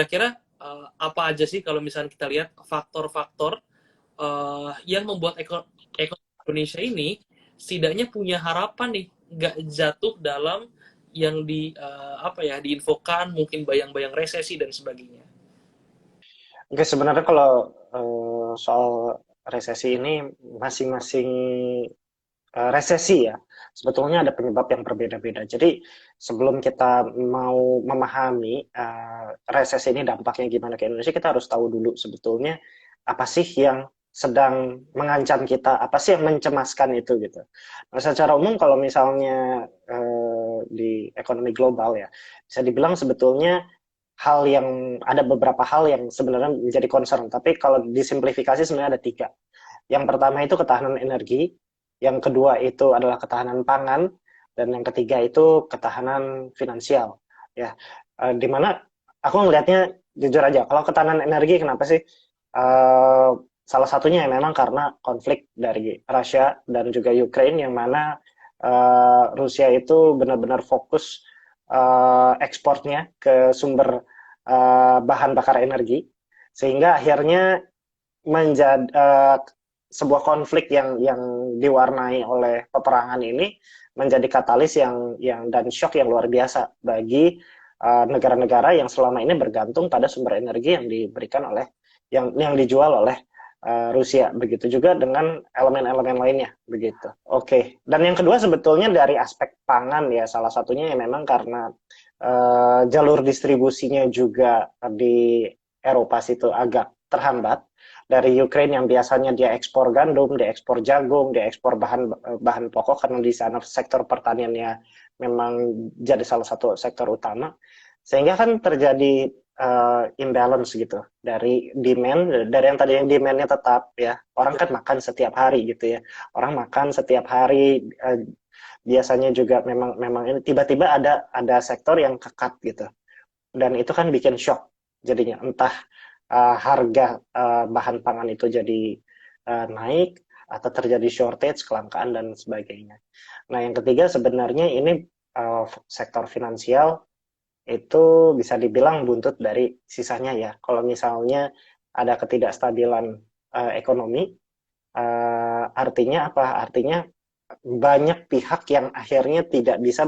Kira-kira apa aja sih kalau misalnya kita lihat faktor-faktor yang membuat ekonomi Indonesia ini setidaknya punya harapan nih, nggak jatuh dalam yang apa ya, diinfokan mungkin bayang-bayang resesi dan sebagainya. Oke, sebenarnya kalau soal resesi ini masing-masing resesi ya, sebetulnya ada penyebab yang berbeda-beda. Jadi sebelum kita mau memahami resesi ini dampaknya gimana ke Indonesia, kita harus tahu dulu sebetulnya apa sih yang sedang mengancam kita, apa sih yang mencemaskan itu gitu. Nah, secara umum kalau misalnya di ekonomi global ya, bisa dibilang sebetulnya ada beberapa hal yang sebenarnya menjadi concern, tapi kalau disimplifikasi sebenarnya ada tiga. Yang pertama itu ketahanan energi, yang kedua itu adalah ketahanan pangan, dan yang ketiga itu ketahanan finansial. Ya, di mana aku ngelihatnya jujur aja, kalau ketahanan energi kenapa sih? Eh, Salah satunya ya memang karena konflik dari Rusia dan juga Ukraine, yang mana Rusia itu benar-benar fokus ekspornya ke sumber bahan bakar energi, sehingga akhirnya menjadi sebuah konflik yang diwarnai oleh peperangan ini menjadi katalis yang dan shock yang luar biasa bagi negara-negara yang selama ini bergantung pada sumber energi yang diberikan oleh yang dijual oleh Rusia. Begitu juga dengan elemen-elemen lainnya begitu. Oke. Dan yang kedua sebetulnya dari aspek pangan ya, salah satunya ya memang karena jalur distribusinya juga di Eropa situ agak terhambat. Dari Ukraine yang biasanya dia ekspor gandum, dia ekspor jagung, dia ekspor bahan bahan pokok, karena di sana sektor pertaniannya memang jadi salah satu sektor utama, sehingga kan terjadi imbalance gitu dari demand, dari yang tadi yang demandnya tetap ya, orang kan makan setiap hari gitu ya, orang makan setiap hari, biasanya juga memang memang ini tiba-tiba ada sektor yang kekat gitu, dan itu kan bikin shock jadinya, entah harga bahan pangan itu jadi naik atau terjadi shortage, kelangkaan dan sebagainya. Nah, yang ketiga sebenarnya ini sektor finansial itu bisa dibilang buntut dari sisanya ya. Kalau misalnya ada ketidakstabilan ekonomi, artinya apa? Artinya banyak pihak yang akhirnya tidak bisa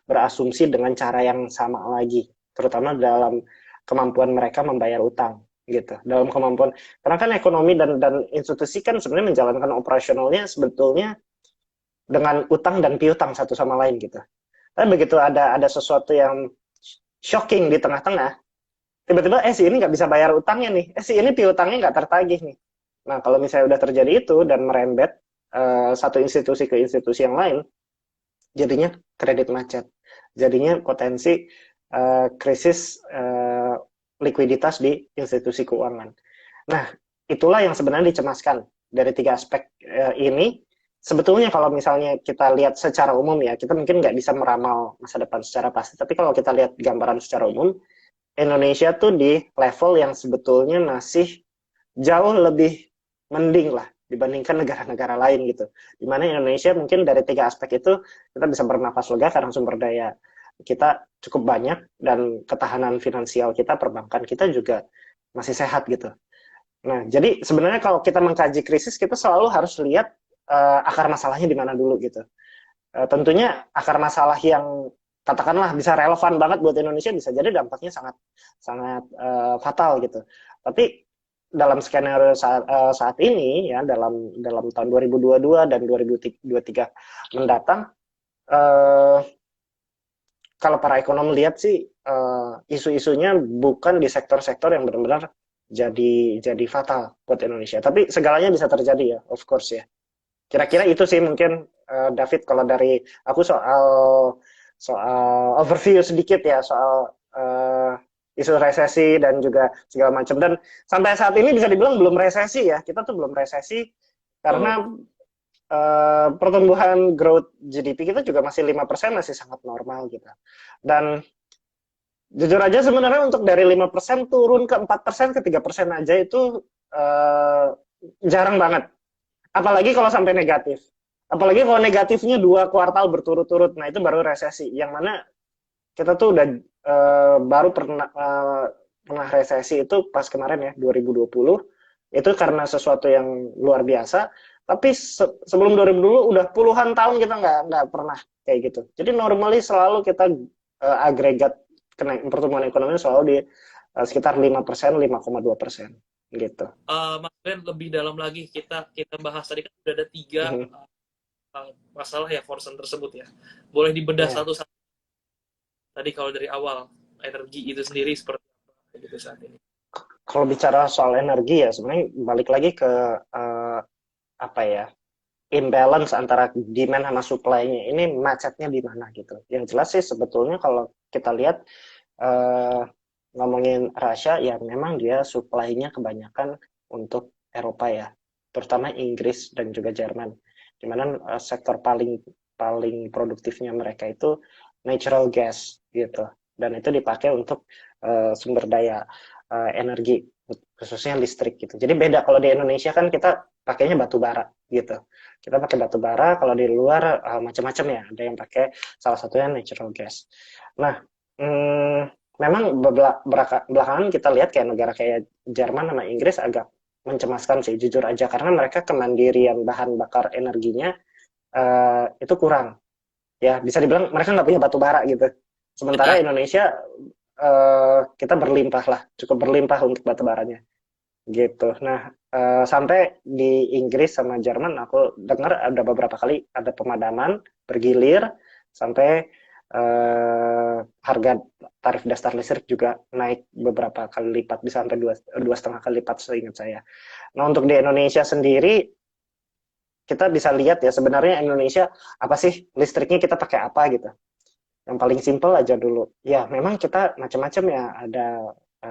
berasumsi dengan cara yang sama lagi, terutama dalam kemampuan mereka membayar utang gitu. Dalam kemampuan, karena kan ekonomi dan institusi kan sebenarnya menjalankan operasionalnya sebetulnya dengan utang dan piutang satu sama lain gitu. Tapi begitu ada sesuatu yang shocking di tengah-tengah, tiba-tiba si ini nggak bisa bayar utangnya nih, si ini piutangnya nggak tertagih nih. Nah, kalau misalnya udah terjadi itu dan merembet satu institusi ke institusi yang lain, jadinya kredit macet, jadinya potensi krisis likuiditas di institusi keuangan. Nah, itulah yang sebenarnya dicemaskan dari tiga aspek ini. Sebetulnya kalau misalnya kita lihat secara umum ya, kita mungkin nggak bisa meramal masa depan secara pasti, tapi kalau kita lihat gambaran secara umum, Indonesia tuh di level yang sebetulnya masih jauh lebih mending lah dibandingkan negara-negara lain gitu. Dimana Indonesia mungkin dari tiga aspek itu kita bisa bernafas lega karena sumber daya kita cukup banyak, dan ketahanan finansial kita, perbankan kita juga masih sehat gitu. Nah, jadi sebenarnya kalau kita mengkaji krisis, kita selalu harus lihat akar masalahnya di mana dulu gitu. Tentunya akar masalah yang katakanlah bisa relevan banget buat Indonesia, bisa jadi dampaknya sangat sangat fatal gitu. Tapi dalam skenario saat ini ya, dalam tahun 2022 dan 2023 mendatang, eh, kalau para ekonom lihat sih isu-isunya bukan di sektor-sektor yang benar-benar jadi fatal buat Indonesia. Tapi segalanya bisa terjadi ya, of course ya. Kira-kira itu sih mungkin David, kalau dari aku soal soal overview sedikit ya soal isu resesi dan juga segala macam. Dan sampai saat ini bisa dibilang belum resesi ya. Kita tuh belum resesi Betul. karena pertumbuhan growth GDP kita juga masih 5%, masih sangat normal gitu. Dan jujur aja sebenarnya untuk dari 5% turun ke 4%, ke 3% aja itu jarang banget. Apalagi kalau sampai negatif. Apalagi kalau negatifnya 2 kuartal berturut-turut, nah itu baru resesi. Yang mana kita tuh udah baru pernah pernah resesi itu pas kemarin ya 2020, itu karena sesuatu yang luar biasa. Tapi sebelum 2020 udah puluhan tahun kita nggak pernah kayak gitu. Jadi normally selalu kita agregat pertumbuhan ekonomi selalu di sekitar 5%, 5,2% gitu. Mas Glenn, lebih dalam lagi kita kita bahas tadi kan sudah ada tiga Mhm. masalah ya concern tersebut ya. Boleh dibedah Ya, satu-satu tadi kalau dari awal energi itu sendiri seperti apa gitu saat ini. kalau bicara soal energi ya sebenarnya balik lagi ke apa ya, imbalance antara demand sama supply-nya ini macetnya di mana gitu. Yang jelas sih sebetulnya kalau kita lihat eh, ngomongin Russia ya memang dia supply-nya kebanyakan untuk Eropa ya, terutama Inggris dan juga Jerman. Dimana sektor paling paling produktifnya mereka itu natural gas gitu, dan itu dipakai untuk sumber daya energi khususnya listrik gitu. Jadi beda kalau di Indonesia kan kita pakainya batu bara gitu. Kita pakai batu bara, kalau di luar macam-macam ya. Ada yang pakai salah satunya natural gas. Nah, memang belakangan kita lihat kayak negara kayak Jerman sama Inggris agak mencemaskan sih, jujur aja, karena mereka kemandirian bahan bakar energinya itu kurang. Ya, bisa dibilang mereka nggak punya batu bara gitu. Sementara Benar. Indonesia kita berlimpah lah, cukup berlimpah untuk batu baranya gitu. Nah, sampai di Inggris sama Jerman aku dengar ada beberapa kali ada pemadaman bergilir sampai harga tarif dasar listrik juga naik beberapa kali lipat, bisa sampai dua setengah kali lipat seingat saya. Nah, untuk di Indonesia sendiri kita bisa lihat ya sebenarnya Indonesia apa sih listriknya kita pakai apa gitu. Yang paling simpel aja dulu. Ya, memang kita macam-macam ya, ada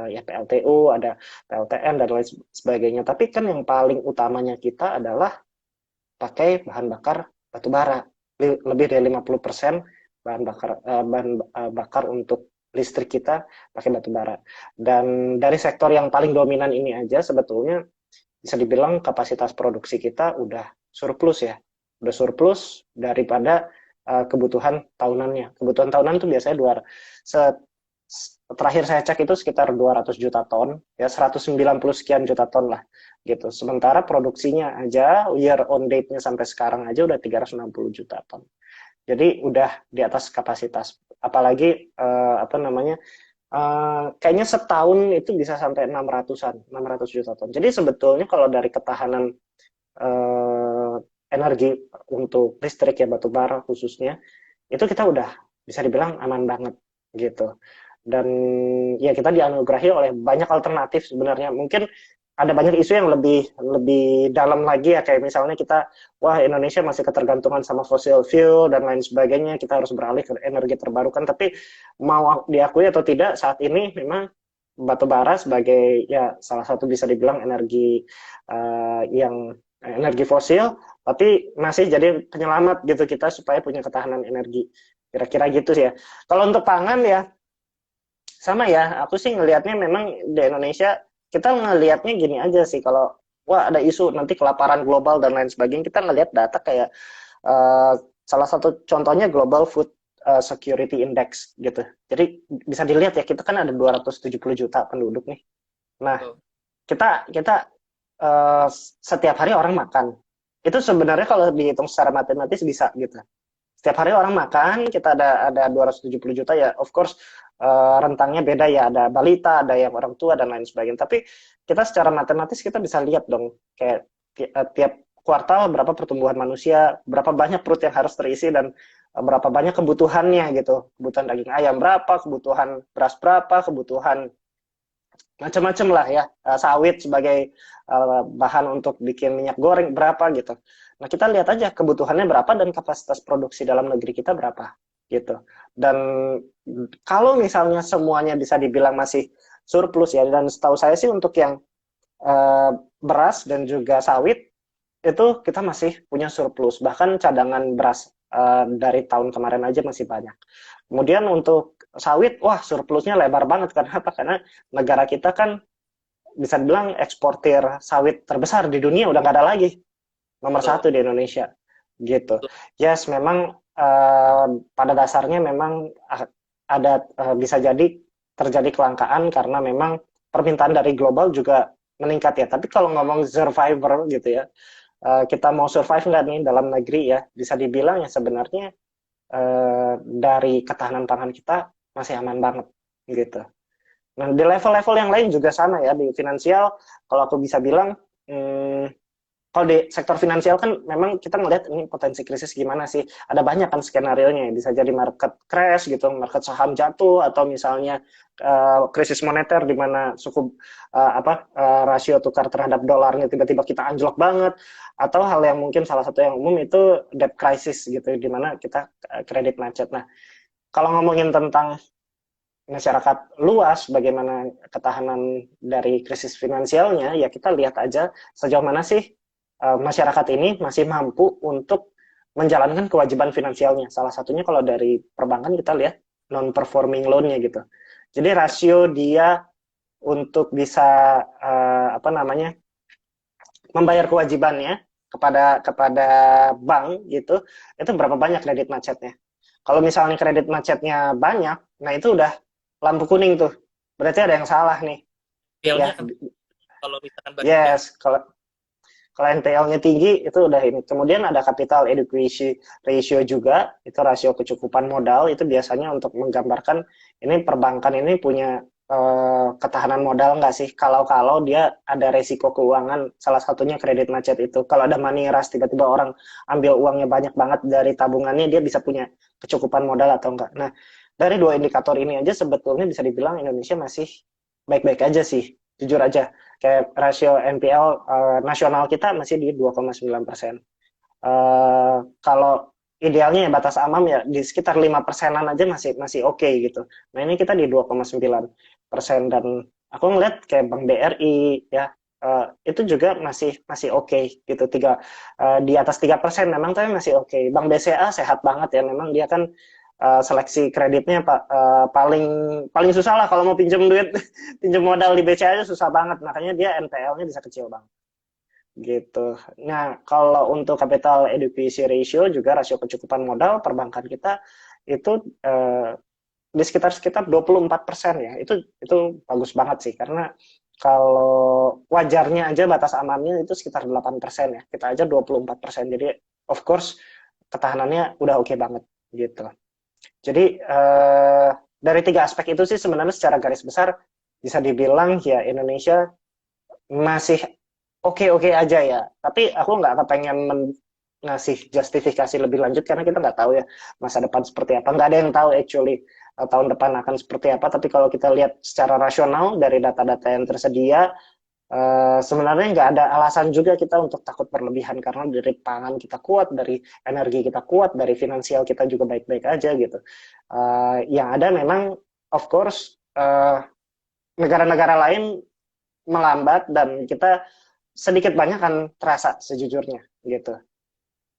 ya PLTU, ada PLTN dan lain sebagainya. Tapi kan yang paling utamanya kita adalah pakai bahan bakar batu bara. Lebih dari 50% bahan bakar untuk listrik kita pakai batu bara. Dan dari sektor yang paling dominan ini aja sebetulnya bisa dibilang kapasitas produksi kita udah surplus ya. Udah surplus daripada kebutuhan tahunannya. Kebutuhan tahunan itu biasanya terakhir saya cek itu sekitar 200 juta ton, ya 190 sekian juta ton lah gitu. Sementara produksinya aja year on date-nya sampai sekarang aja udah 360 juta ton. Jadi udah di atas kapasitas. Apalagi apa namanya? Kayaknya setahun itu bisa sampai 600 juta ton. Jadi sebetulnya kalau dari ketahanan uh, energi untuk listrik ya batu bara khususnya, itu kita udah bisa dibilang aman banget gitu. Dan ya kita dianugerahi oleh banyak alternatif sebenarnya. Mungkin ada banyak isu yang lebih lebih dalam lagi ya, kayak misalnya kita wah Indonesia masih ketergantungan sama fossil fuel dan lain sebagainya, kita harus beralih ke energi terbarukan. Tapi mau diakui atau tidak saat ini memang batu bara sebagai ya salah satu bisa dibilang energi yang energi fosil, tapi masih jadi penyelamat gitu kita supaya punya ketahanan energi. Kira-kira gitu sih ya. Kalau untuk pangan ya sama ya, aku sih ngelihatnya memang di Indonesia kita ngelihatnya gini aja sih, kalau wah ada isu nanti kelaparan global dan lain sebagainya, kita ngelihat data kayak uh, salah satu contohnya Global Food Security Index gitu. Jadi bisa dilihat ya, kita kan ada 270 juta penduduk nih. Nah, kita kita setiap hari orang makan. Itu sebenarnya kalau dihitung secara matematis bisa gitu. Setiap hari orang makan, kita ada 270 juta ya, of course rentangnya beda ya, ada balita, ada yang orang tua dan lain sebagainya. Tapi kita secara matematis kita bisa lihat dong, kayak tiap kuartal berapa pertumbuhan manusia, berapa banyak perut yang harus terisi, dan berapa banyak kebutuhannya gitu. Kebutuhan daging ayam berapa, kebutuhan beras berapa, kebutuhan macam-macam lah ya, sawit sebagai bahan untuk bikin minyak goreng berapa gitu. Nah, kita lihat aja kebutuhannya berapa dan kapasitas produksi dalam negeri kita berapa gitu. Dan kalau misalnya semuanya bisa dibilang masih surplus ya, dan setahu saya sih untuk yang beras dan juga sawit itu kita masih punya surplus, bahkan cadangan beras dari tahun kemarin aja masih banyak. Kemudian untuk sawit, wah surplusnya lebar banget. Karena apa? Karena negara kita kan bisa dibilang eksportir sawit terbesar di dunia, udah nggak ada lagi, nomor Betul. satu di Indonesia gitu. Yes, memang pada dasarnya memang ada bisa jadi terjadi kelangkaan karena memang permintaan dari global juga meningkat ya. Tapi kalau ngomong survivor gitu ya, kita mau survive nggak nih dalam negeri ya, bisa dibilang ya sebenarnya dari ketahanan pangan kita masih aman banget gitu. Nah, di level-level yang lain juga sama ya, di finansial, kalau aku bisa bilang, hmm, kalau di sektor finansial kan memang kita ngelihat ini potensi krisis gimana sih. Ada banyak kan skenario-nya, bisa jadi market crash gitu, market saham jatuh, atau misalnya krisis moneter di mana suku rasio tukar terhadap dolarnya tiba-tiba kita anjlok banget, atau hal yang mungkin salah satu yang umum itu debt crisis gitu, di mana kita kredit macet. Nah, kalau ngomongin tentang masyarakat luas, bagaimana ketahanan dari krisis finansialnya, ya kita lihat aja sejauh mana sih masyarakat ini masih mampu untuk menjalankan kewajiban finansialnya. Salah satunya kalau dari perbankan kita lihat non-performing loan-nya gitu. Jadi rasio dia untuk bisa membayar kewajibannya kepada bank gitu, itu berapa banyak kredit macetnya. Kalau misalnya kredit macetnya banyak, nah itu udah lampu kuning tuh. Berarti ada yang salah nih. NPL-nya Ya, kan kalau misalkan banyak ya. yes. Kalau NPL-nya tinggi itu udah ini. Kemudian ada capital adequacy ratio juga, itu rasio kecukupan modal, itu biasanya untuk menggambarkan ini perbankan ini punya ketahanan modal nggak sih, kalau dia ada resiko keuangan, salah satunya kredit macet itu. Kalau ada money rush, tiba-tiba orang ambil uangnya banyak banget dari tabungannya, dia bisa punya kecukupan modal atau enggak. Nah, dari dua indikator ini aja sebetulnya bisa dibilang Indonesia masih baik-baik aja sih, jujur aja. Kayak rasio NPL nasional kita masih di 2,9%. Kalau idealnya ya batas aman ya di sekitar 5%-an aja masih masih oke gitu. Nah ini kita di 2,9%, dan aku ngeliat kayak Bank BRI ya, itu juga masih masih oke gitu, di atas 3% memang, tapi masih oke. Bank BCA sehat banget ya, memang dia kan seleksi kreditnya paling paling susah lah kalau mau pinjam duit, pinjam modal di BCA aja susah banget, makanya dia NPL-nya bisa kecil banget gitu. Nah, kalau untuk capital adequacy ratio juga rasio kecukupan modal perbankan kita itu di sekitar sekitar 24% ya. Itu bagus banget sih, karena kalau wajarnya aja batas amannya itu sekitar 8% ya. Kita aja 24%. Jadi of course ketahanannya udah oke banget gitu. Jadi dari tiga aspek itu sih sebenarnya secara garis besar bisa dibilang ya Indonesia masih oke-oke aja ya. Tapi aku nggak kepengen ngasih justifikasi lebih lanjut karena kita nggak tahu ya masa depan seperti apa. Nggak ada yang tahu actually tahun depan akan seperti apa. Tapi kalau kita lihat secara rasional dari data-data yang tersedia, sebenarnya nggak ada alasan juga kita untuk takut berlebihan, karena dari pangan kita kuat, dari energi kita kuat, dari finansial kita juga baik-baik aja gitu. Yang ada memang of course negara-negara lain melambat, dan kita sedikit banyak kan terasa sejujurnya gitu.